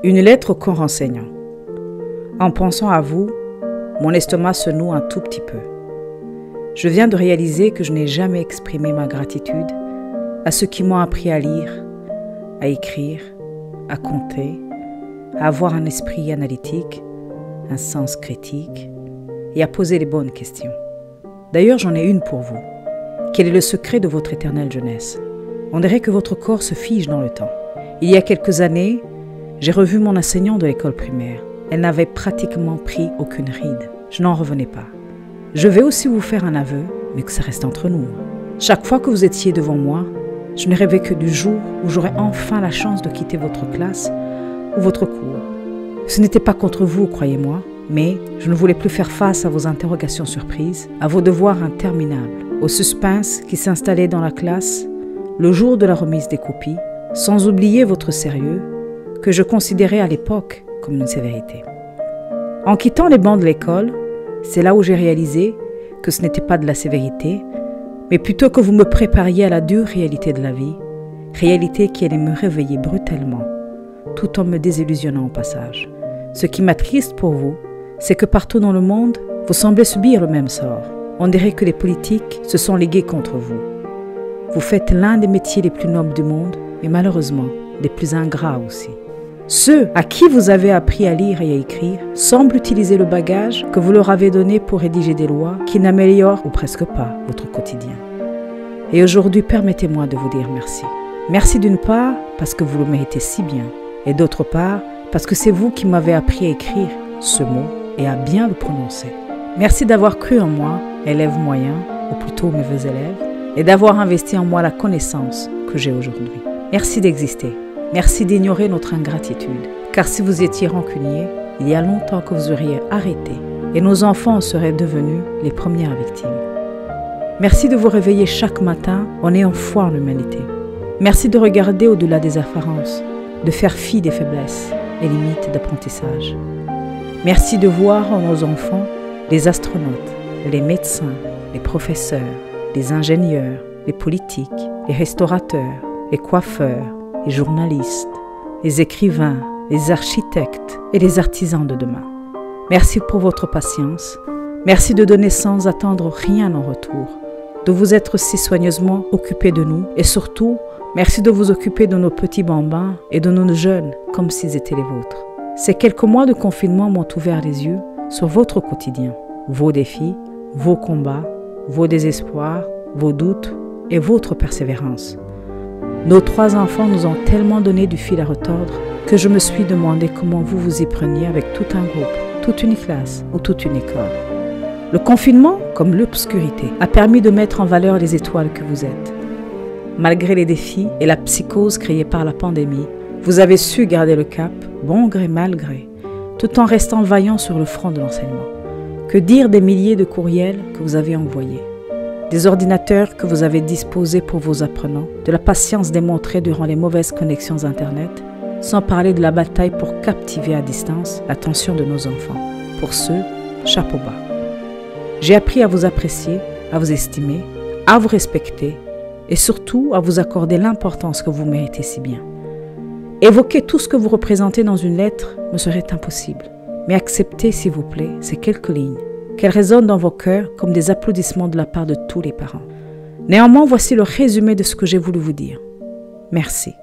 Une lettre au corps enseignant. En pensant à vous, mon estomac se noue un tout petit peu. Je viens de réaliser que je n'ai jamais exprimé ma gratitude à ceux qui m'ont appris à lire, à écrire, à compter, à avoir un esprit analytique, un sens critique et à poser les bonnes questions. D'ailleurs, j'en ai une pour vous. Quel est le secret de votre éternelle jeunesse? On dirait que votre corps se fige dans le temps. Il y a quelques années, j'ai revu mon enseignant de l'école primaire. Elle n'avait pratiquement pris aucune ride. Je n'en revenais pas. Je vais aussi vous faire un aveu, mais que ça reste entre nous. Chaque fois que vous étiez devant moi, je ne rêvais que du jour où j'aurais enfin la chance de quitter votre classe ou votre cours. Ce n'était pas contre vous, croyez-moi, mais je ne voulais plus faire face à vos interrogations surprises, à vos devoirs interminables, au suspense qui s'installait dans la classe le jour de la remise des copies, sans oublier votre sérieux, que je considérais à l'époque comme une sévérité. En quittant les bancs de l'école, c'est là où j'ai réalisé que ce n'était pas de la sévérité, mais plutôt que vous me prépariez à la dure réalité de la vie, réalité qui allait me réveiller brutalement, tout en me désillusionnant au passage. Ce qui m'attriste pour vous, c'est que partout dans le monde, vous semblez subir le même sort. On dirait que les politiques se sont ligués contre vous. Vous faites l'un des métiers les plus nobles du monde, mais malheureusement, des plus ingrats aussi. Ceux à qui vous avez appris à lire et à écrire semblent utiliser le bagage que vous leur avez donné pour rédiger des lois qui n'améliorent ou presque pas votre quotidien. Et aujourd'hui, permettez-moi de vous dire merci. Merci d'une part parce que vous le méritez si bien, et d'autre part parce que c'est vous qui m'avez appris à écrire ce mot et à bien le prononcer. Merci d'avoir cru en moi, élève moyen, ou plutôt mauvais élève, et d'avoir investi en moi la connaissance que j'ai aujourd'hui. Merci d'exister. Merci d'ignorer notre ingratitude, car si vous étiez rancunier, il y a longtemps que vous auriez arrêté et nos enfants seraient devenus les premières victimes. Merci de vous réveiller chaque matin en ayant foi en l'humanité. Merci de regarder au-delà des apparences, de faire fi des faiblesses et limites d'apprentissage. Merci de voir en nos enfants les astronautes, les médecins, les professeurs, les ingénieurs, les politiques, les restaurateurs, les coiffeurs, les journalistes, les écrivains, les architectes et les artisans de demain. Merci pour votre patience. Merci de donner sans attendre rien en retour, de vous être si soigneusement occupé de nous et surtout, merci de vous occuper de nos petits bambins et de nos jeunes comme s'ils étaient les vôtres. Ces quelques mois de confinement m'ont ouvert les yeux sur votre quotidien, vos défis, vos combats, vos désespoirs, vos doutes et votre persévérance. Nos 3 enfants nous ont tellement donné du fil à retordre que je me suis demandé comment vous vous y preniez avec tout un groupe, toute une classe ou toute une école. Le confinement, comme l'obscurité, a permis de mettre en valeur les étoiles que vous êtes. Malgré les défis et la psychose créée par la pandémie, vous avez su garder le cap, bon gré mal gré, tout en restant vaillant sur le front de l'enseignement. Que dire des milliers de courriels que vous avez envoyés? Des ordinateurs que vous avez disposés pour vos apprenants, de la patience démontrée durant les mauvaises connexions Internet, sans parler de la bataille pour captiver à distance l'attention de nos enfants. Pour ceux, chapeau bas. J'ai appris à vous apprécier, à vous estimer, à vous respecter et surtout à vous accorder l'importance que vous méritez si bien. Évoquer tout ce que vous représentez dans une lettre me serait impossible, mais acceptez s'il vous plaît ces quelques lignes. Qu'elles résonnent dans vos cœurs comme des applaudissements de la part de tous les parents. Néanmoins, voici le résumé de ce que j'ai voulu vous dire. Merci.